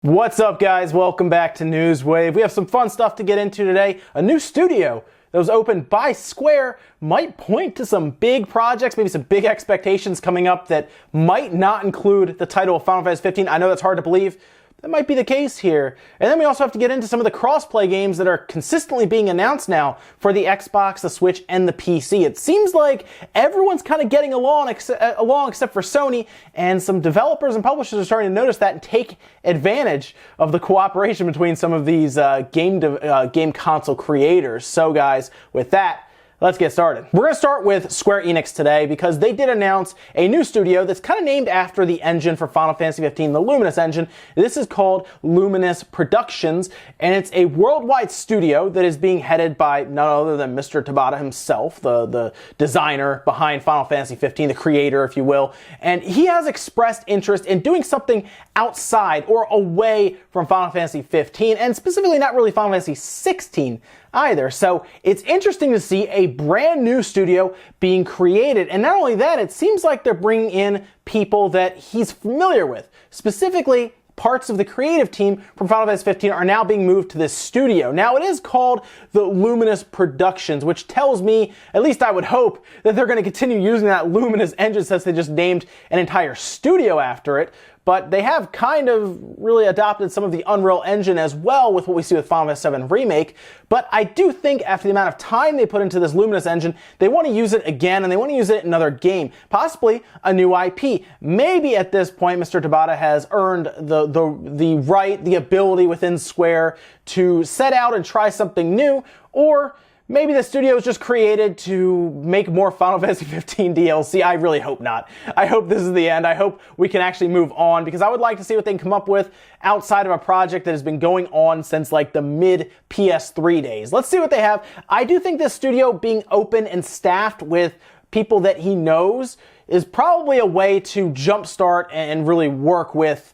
What's up, guys? Welcome back to Newswave. We have some fun stuff to get into today. A new studio that was opened by Square might point to some big projects, maybe some big expectations coming up that might not include the title of Final Fantasy 15. I know that's hard to believe. That might be the case here. And then we also have to get into some of the cross-play games that are consistently being announced now for the Xbox, the Switch, and the PC. It seems like everyone's kind of getting along except for Sony, and some developers and publishers are starting to notice that and take advantage of the cooperation between some of these game console creators. So guys, with that, let's get started. We're going to start with Square Enix today because they did announce a new studio that's kind of named after the engine for Final Fantasy 15, the Luminous engine. This is called Luminous Productions, and it's a worldwide studio that is being headed by none other than Mr. Tabata himself, the designer behind Final Fantasy 15, the creator, if you will. And he has expressed interest in doing something outside or away from Final Fantasy 15, and specifically not really Final Fantasy 16 either. So it's interesting to see a brand new studio being created. And not only that, it seems like they're bringing in people that he's familiar with. Specifically, parts of the creative team from Final Fantasy 15 are now being moved to this studio. Now, it is called the Luminous Productions, which tells me, at least I would hope, that they're going to continue using that Luminous engine since they just named an entire studio after it. But they have kind of really adopted some of the Unreal Engine as well with what we see with Final Fantasy VII Remake. But I do think after the amount of time they put into this Luminous engine, they want to use it again, and they want to use it in another game. Possibly a new IP. Maybe at this point, Mr. Tabata has earned the right, the ability within Square to set out and try something new, or maybe the studio is just created to make more Final Fantasy 15 DLC. I really hope not. I hope this is the end. I hope we can actually move on, because I would like to see what they can come up with outside of a project that has been going on since like the mid PS3 days. Let's see what they have. I do think this studio being open and staffed with people that he knows is probably a way to jumpstart and really work with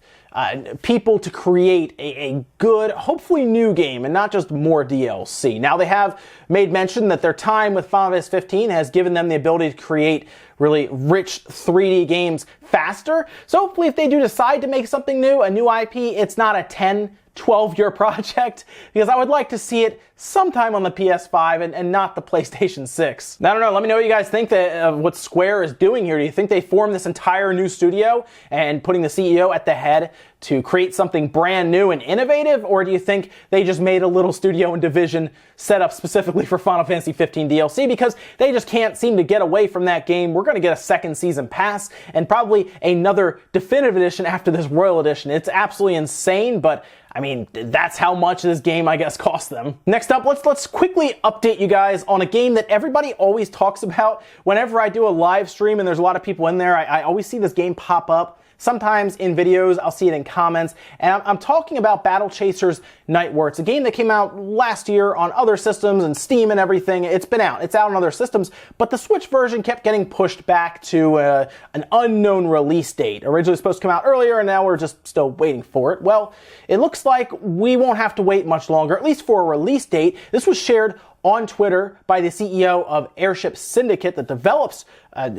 people to create a good, hopefully new game, and not just more DLC. Now, they have made mention that their time with Final Fantasy 15 has given them the ability to create really rich 3D games faster. So hopefully if they do decide to make something new, a new IP, it's not a 10-12-year project, because I would like to see it sometime on the PS5 and not the PlayStation 6. I don't know, let me know what you guys think of what Square is doing here. Do you think they formed this entire new studio and putting the CEO at the head to create something brand new and innovative, or do you think they just made a little studio and division set up specifically for Final Fantasy 15 DLC because they just can't seem to get away from that game? We're going to get a second season pass and probably another definitive edition after this Royal Edition. It's absolutely insane, but I mean, that's how much this game, I guess, cost them. Next up, let's quickly update you guys on a game that everybody always talks about. Whenever I do a live stream and there's a lot of people in there, I always see this game pop up. Sometimes in videos, I'll see it in comments, and I'm talking about Battle Chasers Night War. It's a game that came out last year on other systems and Steam and everything. It's out on other systems, but the Switch version kept getting pushed back to an unknown release date. Originally supposed to come out earlier, and now we're just still waiting for it. Well, it looks like we won't have to wait much longer, at least for a release date. This was shared on Twitter by the CEO of Airship Syndicate that develops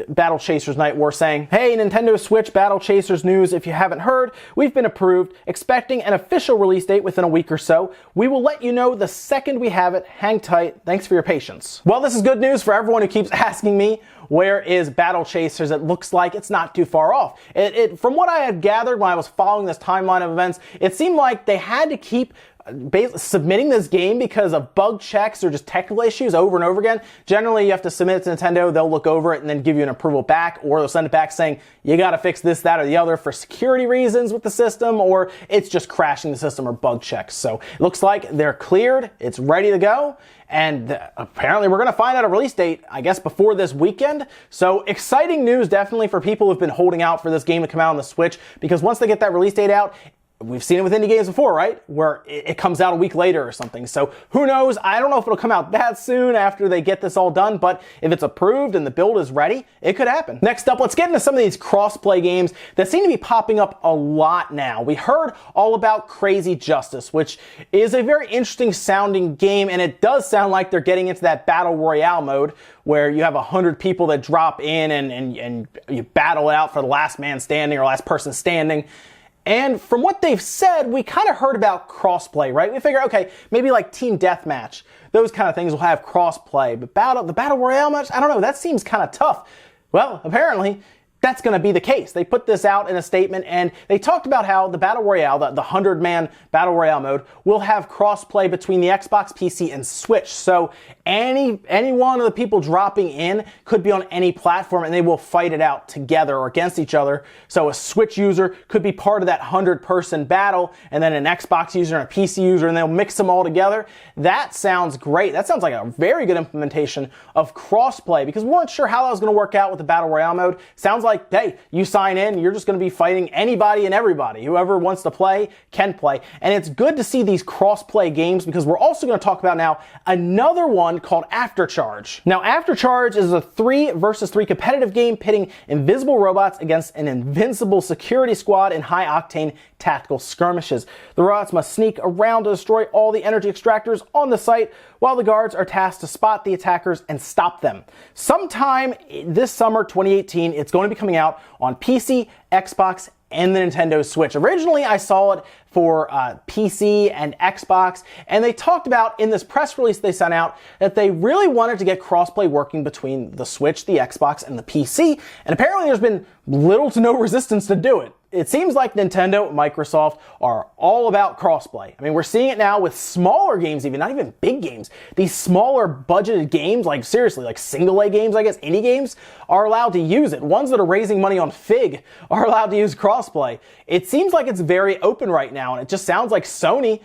Battle Chasers Night War, saying, "Hey, Nintendo Switch Battle Chasers news. If you haven't heard, we've been approved, expecting an official release date within a week or so. We will let you know the second we have it. Hang tight. Thanks for your patience." Well, this is good news for everyone who keeps asking me, where is Battle Chasers? It looks like it's not too far off. From what I had gathered when I was following this timeline of events, it seemed like they had to keep submitting this game because of bug checks or just technical issues over and over again. Generally, you have to submit it to Nintendo, they'll look over it and then give you an approval back, or they'll send it back saying, you gotta fix this, that, or the other for security reasons with the system, or it's just crashing the system or bug checks. So it looks like they're cleared, it's ready to go, and apparently we're gonna find out a release date, I guess, before this weekend. So exciting news definitely for people who've been holding out for this game to come out on the Switch, because once they get that release date out, we've seen it with indie games before, right? Where it comes out a week later or something. So who knows? I don't know if it'll come out that soon after they get this all done, but if it's approved and the build is ready, it could happen. Next up, let's get into some of these cross-play games that seem to be popping up a lot now. We heard all about Crazy Justice, which is a very interesting sounding game, and it does sound like they're getting into that Battle Royale mode where you have 100 people that drop in and you battle it out for the last man standing or last person standing. And from what they've said, we kind of heard about crossplay, right? We figure, okay, maybe like team deathmatch, those kind of things will have crossplay. But the Battle Royale match, I don't know, that seems kind of tough. Well, apparently, that's going to be the case. They put this out in a statement, and they talked about how the Battle Royale, the 100-man Battle Royale mode, will have cross-play between the Xbox, PC, and Switch. So any one of the people dropping in could be on any platform, and they will fight it out together or against each other. So a Switch user could be part of that 100-person battle, and then an Xbox user and a PC user, and they'll mix them all together. That sounds great. That sounds like a very good implementation of cross-play, because we weren't sure how that was going to work out with the Battle Royale mode. Sounds like, hey, you sign in, you're just going to be fighting anybody and everybody. Whoever wants to play can play. And it's good to see these cross-play games, because we're also going to talk about now another one called Aftercharge. Now, Aftercharge is a 3 versus 3 competitive game pitting invisible robots against an invincible security squad in high-octane tactical skirmishes. The robots must sneak around to destroy all the energy extractors on the site, while the guards are tasked to spot the attackers and stop them. Sometime this summer, 2018, it's going to be coming out on PC, Xbox, and the Nintendo Switch. Originally, I saw it for PC and Xbox, and they talked about in this press release they sent out that they really wanted to get crossplay working between the Switch, the Xbox, and the PC, and apparently there's been little to no resistance to do it. It seems like Nintendo and Microsoft are all about crossplay. I mean, we're seeing it now with smaller games, even not even big games. These smaller budgeted games, like seriously, like single-A games, I guess, indie games, are allowed to use it. Ones that are raising money on Fig are allowed to use crossplay. It seems like it's very open right now, and it just sounds like Sony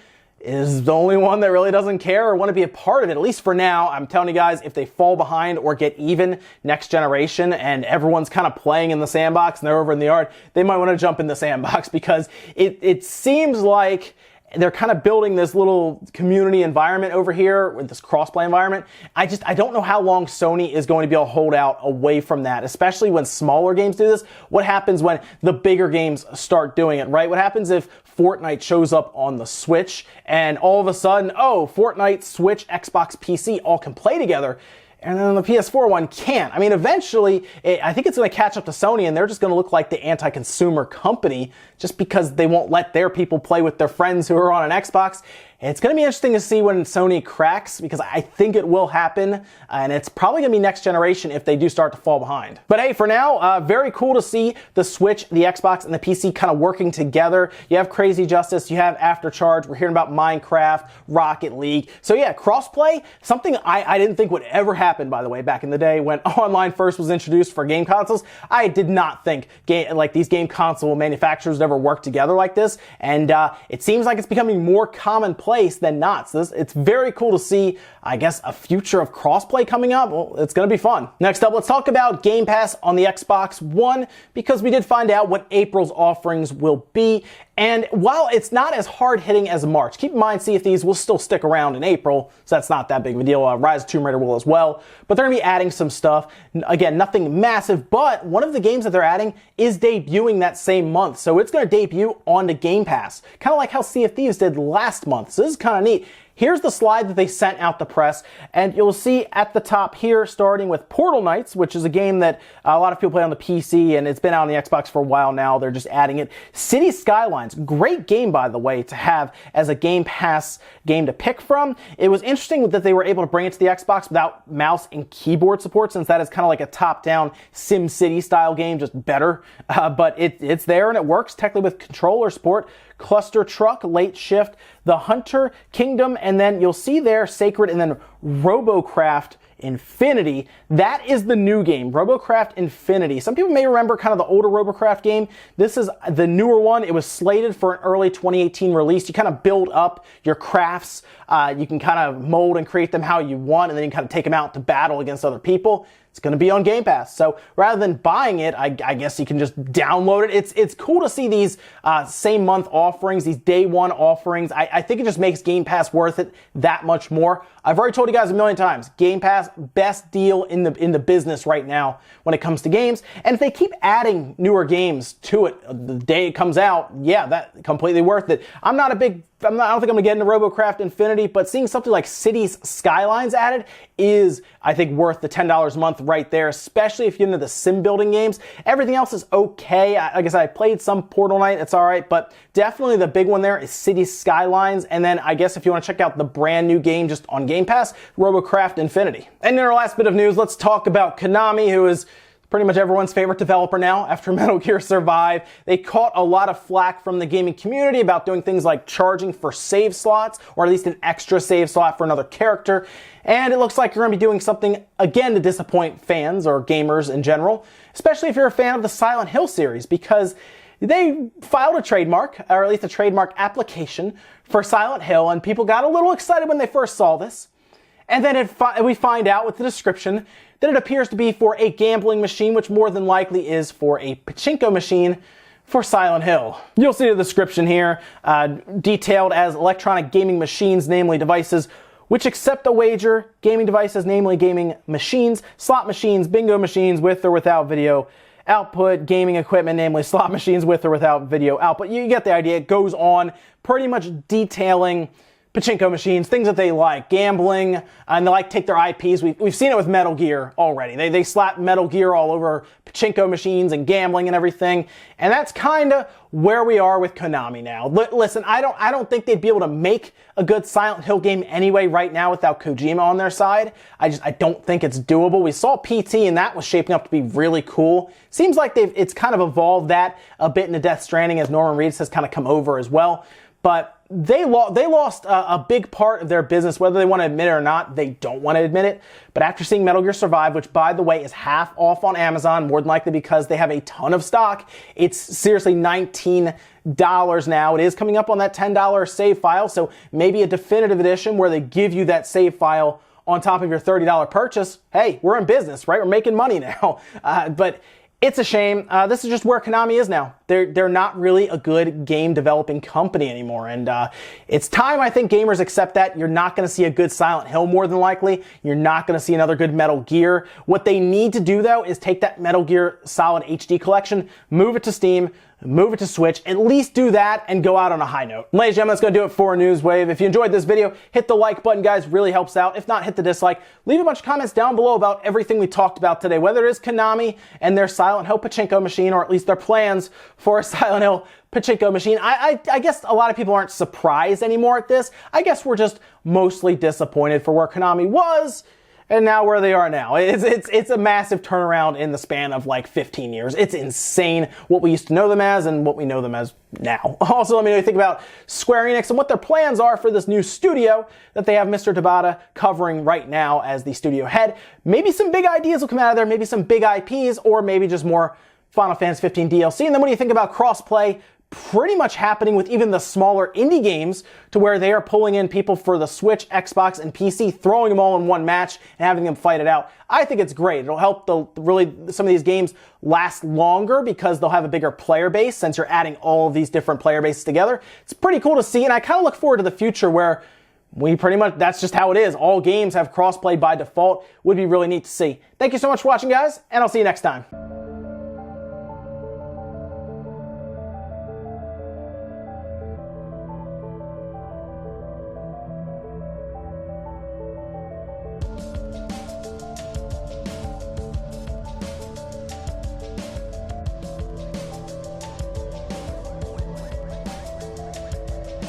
is the only one that really doesn't care or want to be a part of it, at least for now. I'm telling you guys, if they fall behind or get even next generation and everyone's kind of playing in the sandbox and they're over in the yard, they might want to jump in the sandbox, because it seems like they're kind of building this little community environment over here with this crossplay environment. I don't know how long Sony is going to be able to hold out away from that, especially when smaller games do this. What happens when the bigger games start doing it, right? What happens if Fortnite shows up on the Switch and all of a sudden, oh, Fortnite, Switch, Xbox, PC all can play together, and then the PS4 one can't? I mean, eventually, I think it's going to catch up to Sony, and they're just going to look like the anti-consumer company just because they won't let their people play with their friends who are on an Xbox. It's going to be interesting to see when Sony cracks, because I think it will happen, and it's probably going to be next generation if they do start to fall behind. But hey, for now, very cool to see the Switch, the Xbox, and the PC kind of working together. You have Crazy Justice, you have Aftercharge, we're hearing about Minecraft, Rocket League. So yeah, crossplay, something I didn't think would ever happen, by the way, back in the day when online first was introduced for game consoles. I did not think these game console manufacturers would ever work together like this, and it seems like it's becoming more commonplace than not. So it's very cool to see, I guess, a future of crossplay coming up. Well, it's going to be fun. Next up, let's talk about Game Pass on the Xbox One, because we did find out what April's offerings will be. And while it's not as hard-hitting as March, keep in mind Sea of Thieves will still stick around in April, so that's not that big of a deal. Rise of Tomb Raider will as well. But they're going to be adding some stuff. Again, nothing massive, but one of the games that they're adding is debuting that same month. So it's going to debut onto Game Pass, kind of like how Sea of Thieves did last month. So this is kind of neat. Here's the slide that they sent out the press, and you'll see at the top here, starting with Portal Knights, which is a game that a lot of people play on the PC, and it's been out on the Xbox for a while now. They're just adding it. City Skylines, great game, by the way, to have as a Game Pass game to pick from. It was interesting that they were able to bring it to the Xbox without mouse and keyboard support, since that is kind of like a top-down SimCity style game, just better. But it's there, and it works technically with controller support. Cluster Truck, Late Shift, The Hunter, Kingdom, and then you'll see there Sacred, and then Robocraft Infinity. That is the new game, Robocraft Infinity. Some people may remember kind of the older Robocraft game. This is the newer one. It was slated for an early 2018 release. You kind of build up your crafts. You can kind of mold and create them how you want, and then you can kind of take them out to battle against other people. It's going to be on Game Pass. So rather than buying it, I guess you can just download it. It's cool to see these same month offerings, these day one offerings. I think it just makes Game Pass worth it that much more. I've already told you guys a million times, Game Pass, best deal in the business right now when it comes to games. And if they keep adding newer games to it the day it comes out, yeah, that's completely worth it. I'm not a big I don't think I'm going to get into RoboCraft Infinity, but seeing something like Cities Skylines added is, I think, worth the $10 a month right there, especially if you're into the sim building games. Everything else is okay. Like I said, I played some Portal Knight, it's all right, but definitely the big one there is Cities Skylines, and then I guess if you want to check out the brand new game just on Game Pass, RoboCraft Infinity. And in our last bit of news, let's talk about Konami, who is pretty much everyone's favorite developer now after Metal Gear Survive. They caught a lot of flack from the gaming community about doing things like charging for save slots, or at least an extra save slot for another character. And it looks like you're going to be doing something, again, to disappoint fans or gamers in general, especially if you're a fan of the Silent Hill series, because they filed a trademark, or at least a trademark application for Silent Hill, and people got a little excited when they first saw this. And then we find out with the description that it appears to be for a gambling machine, which more than likely is for a pachinko machine for Silent Hill. You'll see the description here, detailed as electronic gaming machines, namely devices which accept a wager, gaming devices, namely gaming machines, slot machines, bingo machines with or without video output, gaming equipment, namely slot machines with or without video output. You get the idea. It goes on pretty much detailing pachinko machines, things that they like, gambling, and they like take their IPs. We've seen it with Metal Gear already. They slap Metal Gear all over pachinko machines and gambling and everything, and that's kind of where we are with Konami now. Listen, I don't think they'd be able to make a good Silent Hill game anyway right now without Kojima on their side. I don't think it's doable. We saw PT, and that was shaping up to be really cool. Seems like it's kind of evolved that a bit into Death Stranding, as Norman Reedus has kind of come over as well. But they lost a big part of their business, whether they want to admit it or not. They don't want to admit it. But after seeing Metal Gear Survive, which, by the way, is half off on Amazon, more than likely because they have a ton of stock, it's seriously $19 now. It is coming up on that $10 save file, so maybe a definitive edition where they give you that save file on top of your $30 purchase. Hey, we're in business, right? We're making money now. But it's a shame. This is just where Konami is now. They're not really a good game developing company anymore. And it's time, I think, gamers accept that. You're not going to see a good Silent Hill more than likely. You're not going to see another good Metal Gear. What they need to do, though, is take that Metal Gear Solid HD collection, move it to Steam, move it to Switch, at least do that and go out on a high note. Ladies and gentlemen, that's going to do it for Newswave. If you enjoyed this video, hit the like button, guys. Really helps out. If not, hit the dislike. Leave a bunch of comments down below about everything we talked about today, whether it is Konami and their Silent Hill pachinko machine, or at least their plans for a Silent Hill pachinko machine. I guess a lot of people aren't surprised anymore at this. I guess we're just mostly disappointed for where Konami was and now where they are now. It's a massive turnaround in the span of like 15 years. It's insane what we used to know them as and what we know them as now. Also, let me know what you think about Square Enix and what their plans are for this new studio that they have Mr. Tabata covering right now as the studio head. Maybe some big ideas will come out of there, maybe some big IPs, or maybe just more Final Fantasy 15 DLC. And then what do you think about crossplay pretty much happening with even the smaller indie games, to where they are pulling in people for the Switch, Xbox, and PC, throwing them all in one match and having them fight it out? I think it's great. It'll help really some of these games last longer because they'll have a bigger player base since you're adding all of these different player bases together. It's pretty cool to see, and I kind of look forward to the future where we pretty much, that's just how it is. All games have crossplay by default. Would be really neat to see. Thank you so much for watching, guys, and I'll see you next time.